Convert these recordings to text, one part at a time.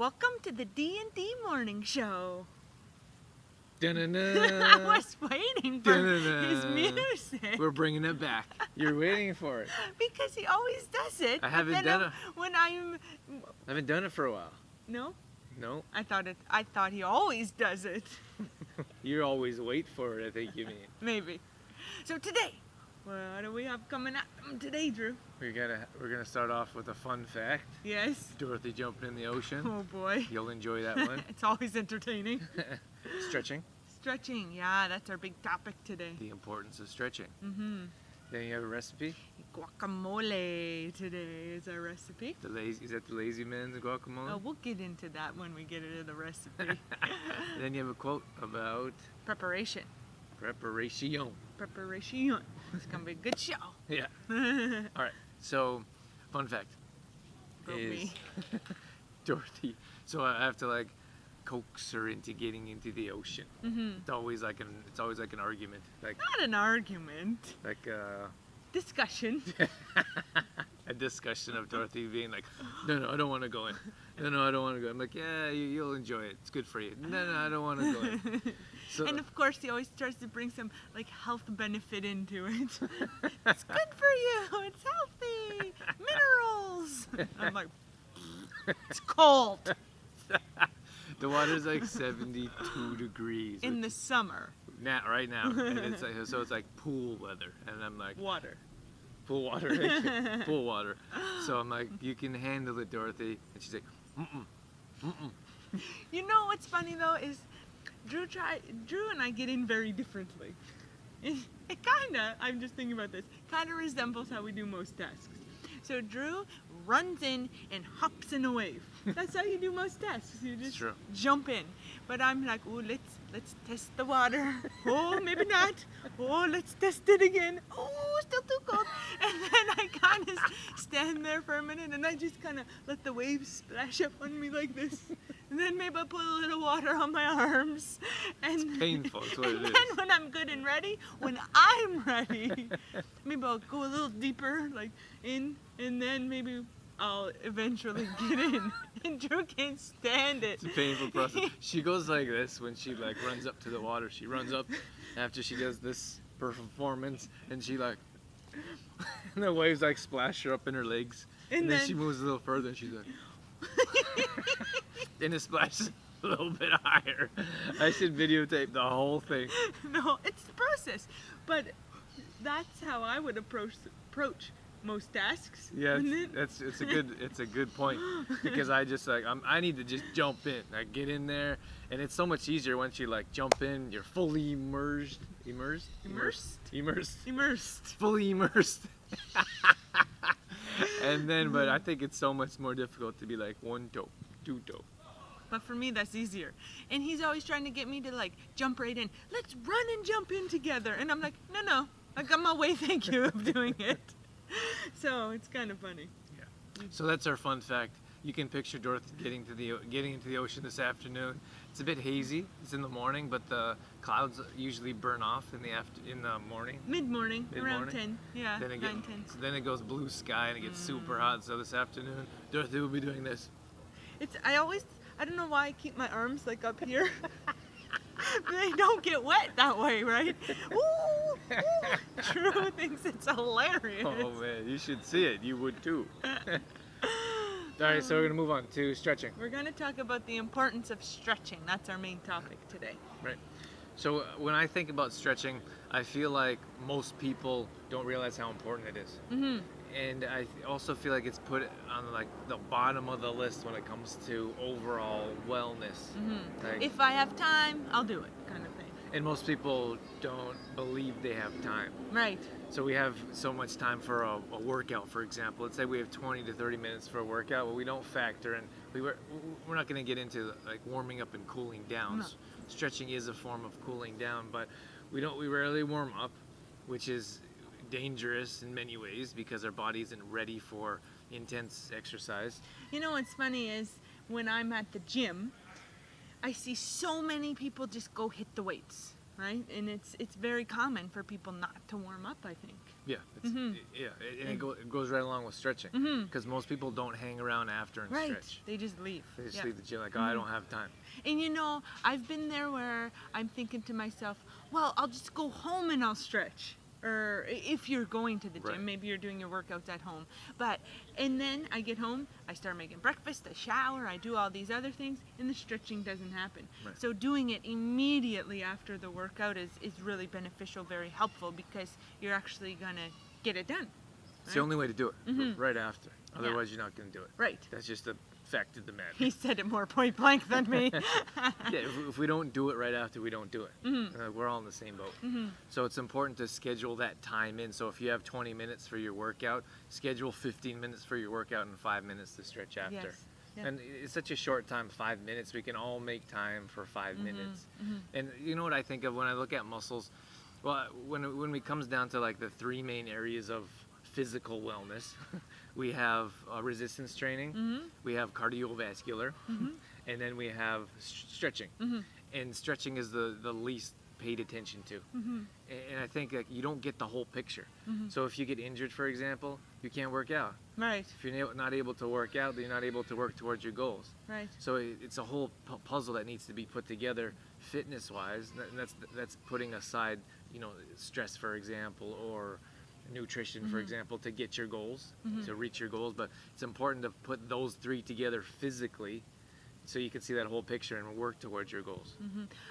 Welcome to the D&D Morning Show. Da-na-na. I was waiting for his music. We're bringing it back. You're waiting for it. Because he always does it. I haven't done it. When I'm... I haven't done it for a while. No? No. I thought he always does it. You always wait for it, I think you mean. Maybe. So today, what do we have coming up today, Drew? We're gonna start off with a fun fact. Yes. Dorothy jumping in the ocean. Oh boy. You'll enjoy that one. It's always entertaining. Stretching. Stretching, yeah, that's our big topic today. The importance of stretching. Mm-hmm. Then you have a recipe. Guacamole today is our recipe. Is that the lazy man's guacamole? Oh, we'll get into that when we get into the recipe. Then you have a quote about Preparation. preparation. Preparation. It's gonna be a good show. Yeah. All right. So, fun fact Go is me. Dorothy. So I have to coax her into getting into the ocean. Mm-hmm. It's always like an argument. Not an argument. Discussion. A discussion of Dorothy being like, no, I don't want to go in. No, I don't want to go. I'm like, yeah, you'll enjoy it. It's good for you. No, I don't want to go in. So, And of course, he always tries to bring some health benefit into it. It's good for you. It's healthy. Minerals. I'm like, it's cold the water's like 72 degrees. in the summer. Right now. And it's like pool weather. And I'm like, Water. pool water. Pool water. So I'm like, you can handle it, Dorothy. And she's like, mm-mm. You know what's funny though is Drew and I get in very differently. It kinda, I'm just thinking about this, kinda resembles how we do most tasks. So Drew runs in and hops in a wave. That's how you do most tasks. You just jump in. But I'm like, oh, let's test the water. Oh, maybe not. Oh, let's test it again. Oh, still too cold. And then I kind of stand there for a minute and I just kind of let the waves splash up on me like this. And then maybe I'll put a little water on my arms. And it's painful, that's what it is. And then when I'm good and ready, when I'm ready, maybe I'll go a little deeper, in, and then maybe I'll eventually get in. And Drew can't stand it. It's a painful process. She goes like this when she runs up to the water. She runs up after she does this performance, and she and the waves splash her up in her legs. And then she moves a little further, and she's like, and it splashes a little bit higher. I should videotape the whole thing. No, it's the process. But that's how I would approach most tasks. Yeah, it's a good point, because I just I need to just jump in, get in there, and it's so much easier once you jump in. You're fully immersed, fully immersed. And then, but I think it's so much more difficult to be one toe, two toe. But for me, that's easier. And he's always trying to get me to jump right in. Let's run and jump in together. And I'm like, no, I got my way, thank you, of doing it. So it's kind of funny. Yeah. So that's our fun fact. You can picture Dorothy getting into the ocean this afternoon. It's a bit hazy. It's in the morning, but the clouds usually burn off in the morning. Mid-morning, around 10. Yeah, then 9, 10. So then it goes blue sky and it gets super hot. So this afternoon, Dorothy will be doing this. I don't know why I keep my arms up here. They don't get wet that way, right? Ooh. Drew thinks it's hilarious. Oh man, you should see it. You would too. All right, so we're gonna move on to stretching. We're gonna talk about the importance of stretching. That's our main topic today. Right. So when I think about stretching, I feel like most people don't realize how important it is. Mm-hmm. And I also feel like it's put on the bottom of the list when it comes to overall wellness. Mm-hmm. If I have time, I'll do it, kind of thing. And most people don't believe they have time. Right. So we have so much time for a workout, for example. Let's say we have 20 to 30 minutes for a workout, but we don't factor in. We're not going to get into warming up and cooling down. No. Stretching is a form of cooling down, but we rarely warm up, which is dangerous in many ways because our body isn't ready for intense exercise. You know what's funny is when I'm at the gym, I see so many people just go hit the weights. right? And it's very common for people not to warm up, I think. Yeah, and it goes right along with stretching, because most people don't hang around after and Right. stretch. They just leave. They just Yeah. leave the gym like, oh, I don't have time. And I've been there where I'm thinking to myself, well, I'll just go home and I'll stretch. Or if you're going to the gym, Right. maybe you're doing your workouts at home. And then I get home, I start making breakfast, I shower, I do all these other things, and the stretching doesn't happen. Right. So doing it immediately after the workout is really beneficial, very helpful, because you're actually going to get it done. It's the only way to do it, right after. Yeah. Otherwise, you're not going to do it. Right. That's just the fact of the matter. He said it more point blank than me. Yeah, if we don't do it right after, we don't do it. We're all in the same boat. So it's important to schedule that time in. So if you have 20 minutes for your workout, schedule 15 minutes for your workout and 5 minutes to stretch after. Yes. Yeah. And it's such a short time, 5 minutes. We can all make time for 5 minutes. And you know what I think of when I look at muscles? Well, when it comes down to like the three main areas of physical wellness, we have resistance training, we have cardiovascular, and then we have stretching. And stretching is the least paid attention to. And I think like, you don't get the whole picture. So if you get injured, for example, you can't work out. Right. If you're not able to work out, then you're not able to work towards your goals. Right. So it's a whole puzzle that needs to be put together fitness-wise, and that's putting aside, stress, for example, or nutrition, for example, to get your goals, to reach your goals. But it's important to put those three together physically so you can see that whole picture and work towards your goals.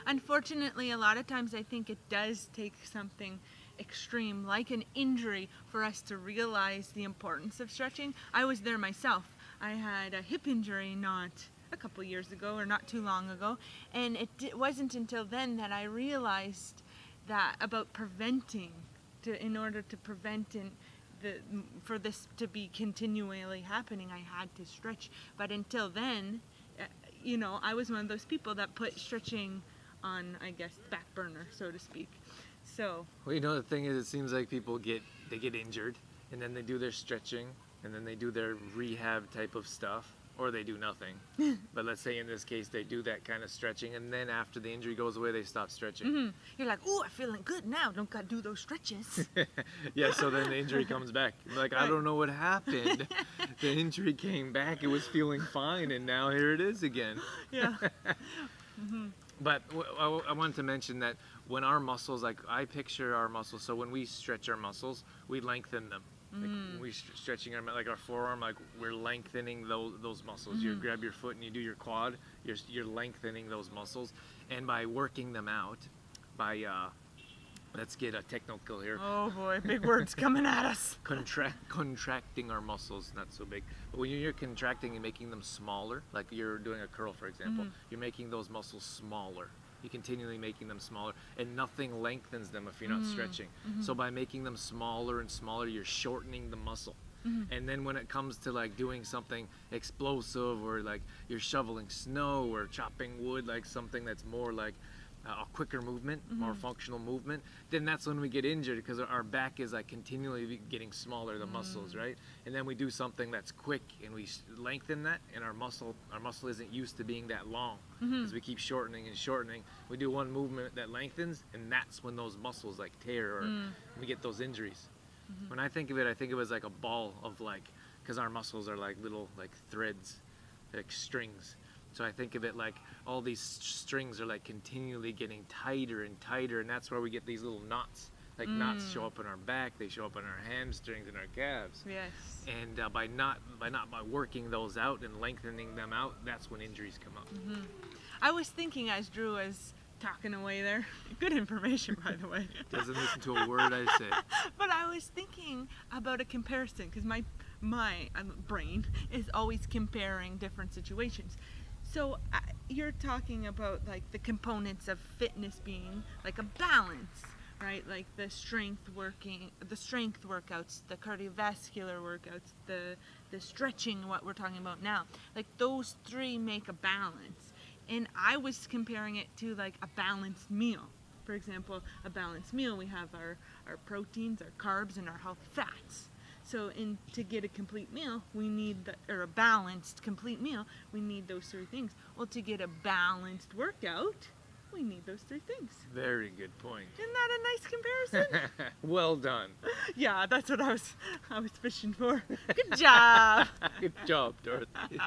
Unfortunately, a lot of times I think it does take something extreme, like an injury, for us to realize the importance of stretching. I was there myself. I had a hip injury not a couple years ago, or not too long ago, and it wasn't until then that I realized that about preventing, in order to prevent for this to be continually happening, I had to stretch. But until then, I was one of those people that put stretching on, I guess, back burner, so to speak. So. Well, the thing is, it seems like people get injured, and then they do their stretching, and then they do their rehab type of stuff, or they do nothing. But let's say in this case, they do that kind of stretching, and then after the injury goes away, they stop stretching. You're like, ooh, I'm feeling good now. Don't gotta do those stretches. Yeah, so then the injury comes back. I'm like, I don't know what happened. The injury came back. It was feeling fine, and now here it is again. Yeah. But I wanted to mention that when our muscles, like I picture our muscles, so when we stretch our muscles, we lengthen them. Like when we stretching our forearm, like we're lengthening those muscles. You grab your foot and you do your quad, you're lengthening those muscles. And by working them out, by let's get a technical here. Oh boy, big words coming at us. Contracting our muscles, not so big. But when you're contracting and making them smaller, like you're doing a curl, for example, you're making those muscles smaller. You're continually making them smaller, and nothing lengthens them if you're not stretching. So by making them smaller and smaller, you're shortening the muscle. And then when it comes to like doing something explosive, or like you're shoveling snow or chopping wood, like something that's more like a quicker movement, more functional movement, then that's when we get injured, because our back is like continually getting smaller, the muscles, right? And then we do something that's quick and we lengthen that, and our muscle isn't used to being that long, because we keep shortening and shortening. We do one movement that lengthens, and that's when those muscles like tear, or we get those injuries. When I think of it as like a ball of like, because our muscles are like little like threads, like strings. So I think of it like all these strings are like continually getting tighter and tighter, and that's where we get these little knots. Like knots show up in our back, they show up in our hamstrings and our calves. Yes. And by working those out and lengthening them out, that's when injuries come up. I was thinking as Drew was talking away there, good information, by the way. Doesn't listen to a word I say. But I was thinking about a comparison, because my brain is always comparing different situations. So you're talking about like the components of fitness being like a balance, right? Like the strength workouts, the cardiovascular workouts, the stretching, what we're talking about now. Like those three make a balance. And I was comparing it to like a balanced meal. For example, a balanced meal, we have our proteins, our carbs, and our healthy fats. So to get a complete meal, we need a balanced complete meal, we need those three things. Well, to get a balanced workout, We need those three things. Very good point. Isn't that a nice comparison? Well done. Yeah, that's what I was fishing for. Good job. Good job, Dorothy.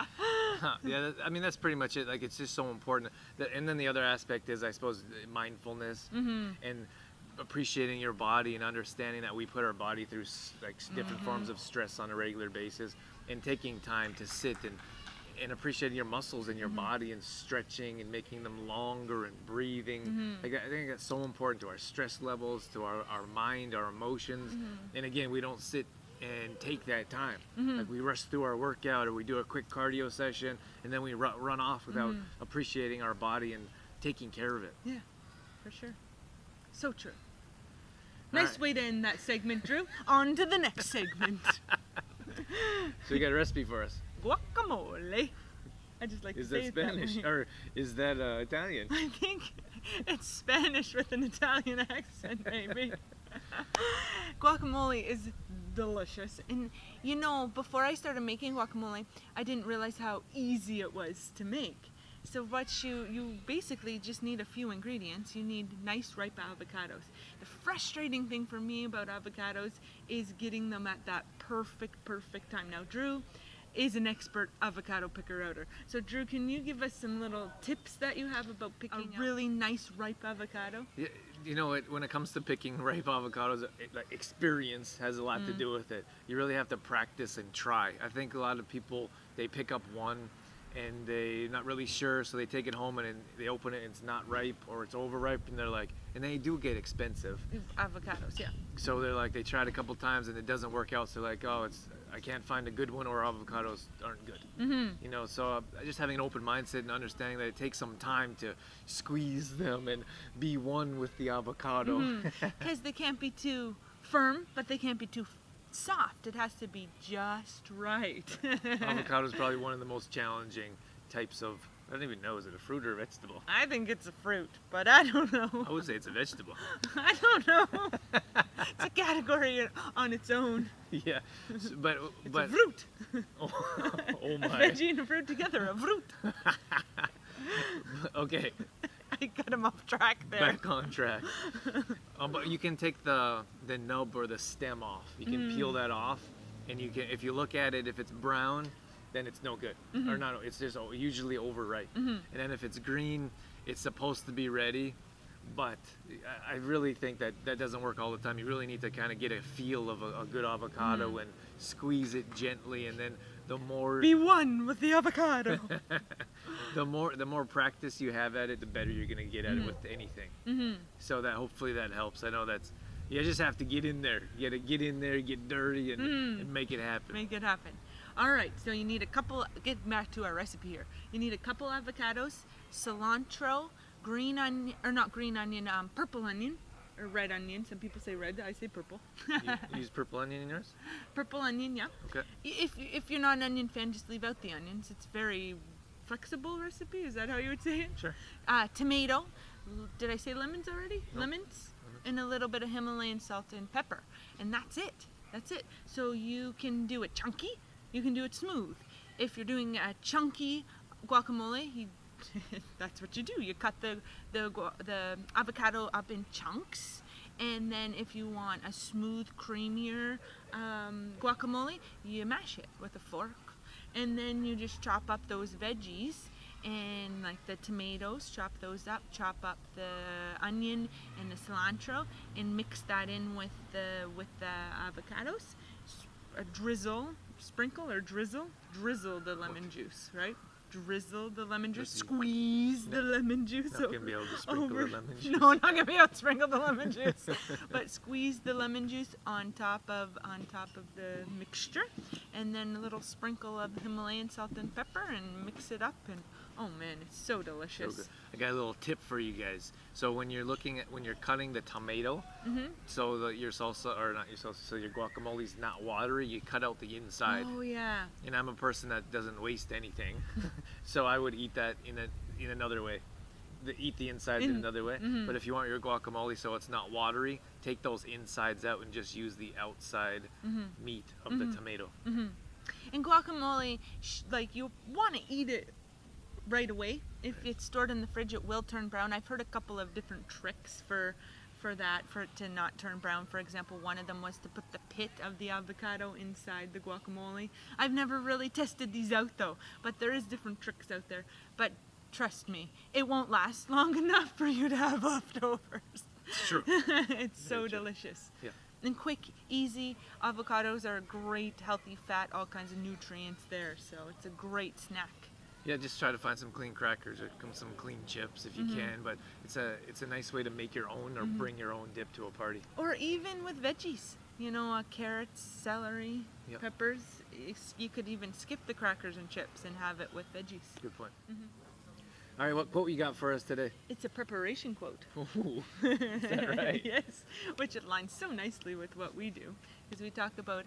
Yeah, I mean, that's pretty much it. Like, it's just so important. And then the other aspect is, I suppose, mindfulness and appreciating your body and understanding that we put our body through like different forms of stress on a regular basis, and taking time to sit and appreciating your muscles and your body and stretching and making them longer and breathing. Like, I think that's so important to our stress levels, to our mind, our emotions. And again, we don't sit and take that time. Like, we rush through our workout, or we do a quick cardio session, and then we run off without appreciating our body and taking care of it. Yeah, for sure. So true. Nice way to end that segment, Drew. On to the next segment. So you got a recipe for us? Guacamole. I just like Is to say that Spanish it that way. or is that Italian? I think it's Spanish with an Italian accent, maybe. Guacamole is delicious. And you know, before I started making guacamole, I didn't realize how easy it was to make. So what you basically just need a few ingredients. You need nice ripe avocados. The frustrating thing for me about avocados is getting them at that perfect time. Now, Drew is an expert avocado picker-outer. So Drew, can you give us some little tips that you have about picking a really nice ripe avocado? Yeah, you know, when it comes to picking ripe avocados, like, experience has a lot to do with it. You really have to practice and try. I think a lot of people, they pick up one and they're not really sure, so they take it home and then they open it and it's not ripe or it's overripe, and they're like, and they do get expensive. Avocados, yeah. So they're like, they tried a couple times and it doesn't work out, so they're like, oh, I can't find a good one, or avocados aren't good. You know, so just having an open mindset and understanding that it takes some time to squeeze them and be one with the avocado. Because they can't be too firm, but they can't be too soft. It has to be just right. Avocado is probably one of the most challenging types of, I don't even know, is it a fruit or a vegetable? I think it's a fruit, but I don't know. I would say it's a vegetable. I don't know. It's a category on its own. Yeah, but It's a fruit. Oh A my. veggie and a fruit together, a fruit. Okay, I got him off track there. back on track. But you can take the nub or the stem off. You can peel that off, and you can, if you look at it, if it's brown, then it's no good, or not. It's just usually overripe. And then if it's green, it's supposed to be ready. But I really think that doesn't work all the time. You really need to kind of get a feel of a good avocado and squeeze it gently, and then the more Be one with the avocado. the more practice you have at it, the better you're gonna get at it with anything. So that hopefully that helps. I know that's, you just have to get in there. You gotta get in there, get dirty, and make it happen. Make it happen. All right, so you need a couple, get back to our recipe here. You need a couple avocados, cilantro, green onion, or not green onion, purple onion, or red onion. Some people say red, I say purple. You use purple onion in yours? Purple onion, yeah. Okay. If you're not an onion fan, just leave out the onions. It's very flexible recipe. Is that how you would say it? Sure. Tomato. Did I say lemons already? Nope. Lemons. And a little bit of Himalayan salt and pepper. And that's it. That's it. So you can do it chunky. You can do it smooth. If you're doing a chunky guacamole, that's what you do. You cut the avocado up in chunks, and then if you want a smooth, creamier guacamole, you mash it with a fork, and then you just chop up those veggies, and like the tomatoes, chop those up, chop up the onion and the cilantro, and mix that in with the avocados. Sprinkle or drizzle the lemon juice, right? Drizzle the lemon juice, squeeze the lemon juice Not gonna be able to sprinkle the lemon juice. No, not gonna be able to sprinkle the lemon juice, but squeeze the lemon juice on top of the mixture, and then a little sprinkle of Himalayan salt and pepper, and mix it up, and oh man, it's so delicious. So good. I got a little tip for you guys. So when you're cutting the tomato, so your salsa, or not your salsa, so your guacamole's not watery, you cut out the inside. Oh yeah. And I'm a person that doesn't waste anything, so I would eat that in another way. Eat the insides in another way. But if you want your guacamole so it's not watery, take those insides out and just use the outside meat of the tomato. And guacamole, like, you want to eat it right away. If it's stored in the fridge, it will turn brown. I've heard a couple of different tricks for it to not turn brown. For example, one of them was to put the pit of the avocado inside the guacamole. I've never really tested these out though, but there is different tricks out there. But trust me, it won't last long enough for you to have leftovers. It's true. It's so Very true. delicious. Yeah. And quick, easy. Avocados are a great, healthy fat, all kinds of nutrients there. So it's a great snack. Yeah, just try to find some clean crackers or some clean chips if you can. But it's a nice way to make your own or bring your own dip to a party. Or even with veggies. You know, carrots, celery, Yep. peppers. You could even skip the crackers and chips and have it with veggies. Good point. All right, what quote you got for us today? It's a preparation quote. Ooh, is that right? Yes, which aligns so nicely with what we do, because we talk about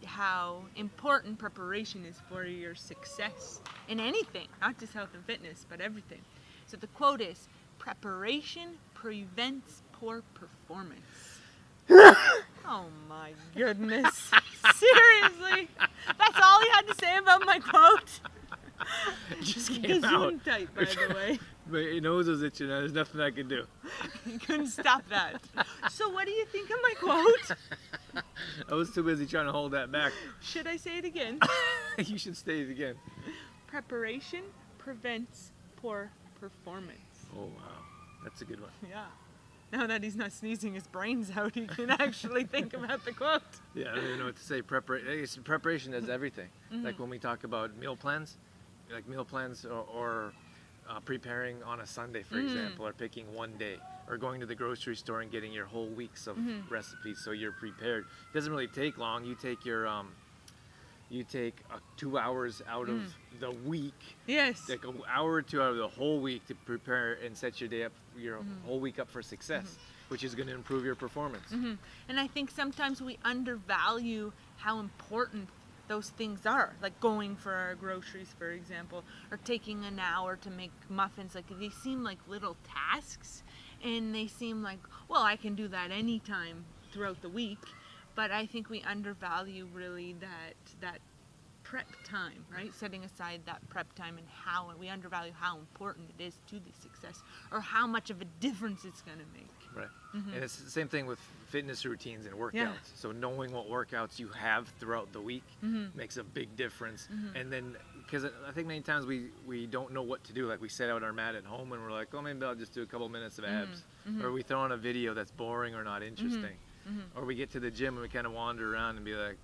how important preparation is for your success in anything, not just health and fitness, but everything. So the quote is, preparation prevents poor performance. Oh my goodness. Seriously? That's all you had to say about my quote? It just came out. Gesundheit, by the way. My nose was itching. There's nothing I can do. You couldn't stop that. So what do you think of my quote? I was too busy trying to hold that back. Should I say it again? You should say it again. Preparation prevents poor performance. Oh wow, that's a good one. Yeah. Now that he's not sneezing his brains out, he can actually think about the quote. Yeah, I don't even know what to say. Preparation is everything. Like when we talk about meal plans, or preparing on a Sunday, for example, or picking one day, or going to the grocery store and getting your whole weeks of recipes so you're prepared. It doesn't really take long. You take your 2 hours out of the week. Yes. Like an hour or two out of the whole week to prepare and set your day up, your whole week up for success, which is going to improve your performance. And I think sometimes we undervalue how important those things are, like going for our groceries, for example, or taking an hour to make muffins. Like they seem like little tasks, and they seem like, well, I can do that anytime throughout the week. But I think we undervalue really that prep time, right? Setting aside that prep time, and how we undervalue how important it is to the success, or how much of a difference it's going to make. Right. And it's the same thing with fitness routines and workouts. Yeah. So knowing what workouts you have throughout the week makes a big difference. And then, because I think many times we don't know what to do. Like we set out our mat at home and we're like, oh, maybe I'll just do a couple minutes of abs. Or we throw on a video that's boring or not interesting. Or we get to the gym and we kind of wander around and be like,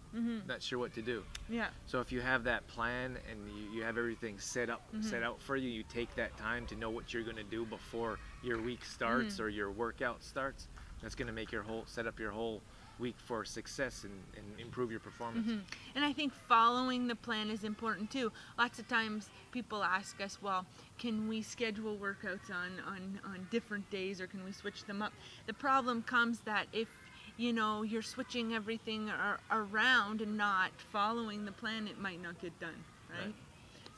not sure what to do. Yeah. So if you have that plan and you have everything set out for you, you take that time to know what you're going to do before your week starts or your workout starts. That's going to make set up your whole week for success and improve your performance. And I think following the plan is important too. Lots of times people ask us, well, can we schedule workouts on different days, or can we switch them up? The problem comes that if you're switching everything around and not following the plan, it might not get done, right?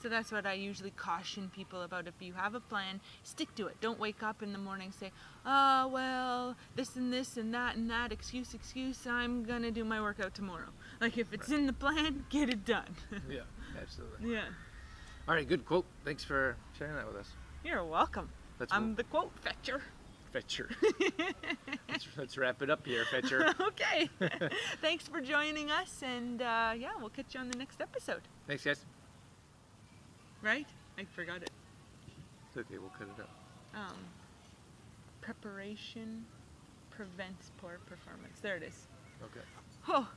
So that's what I usually caution people about. If you have a plan, stick to it. Don't wake up in the morning and say, oh, well, this and that, excuse, I'm going to do my workout tomorrow. Like if it's in the plan, get it done. Yeah, absolutely. Yeah. All right, good quote. Thanks for sharing that with us. You're welcome. I'm the quote fetcher. Fetcher. let's wrap it up here, Fetcher. Okay. Thanks for joining us, and we'll catch you on the next episode. Thanks, guys. Right? I forgot it. It's okay, we'll cut it up. Preparation prevents poor performance. There it is. Okay. Oh,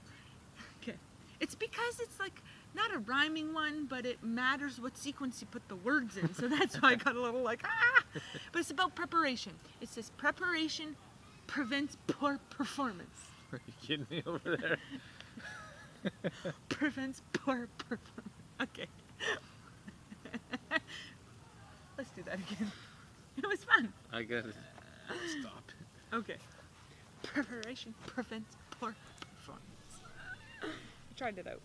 okay. It's because it's like not a rhyming one, but it matters what sequence you put the words in. So that's why I got a little like, But it's about preparation. It says preparation prevents poor performance. Are you kidding me over there? Prevents poor performance. Okay. Let's do that again. It was fun. I gotta stop. Okay. Preparation prevents poor performance. I tried it out.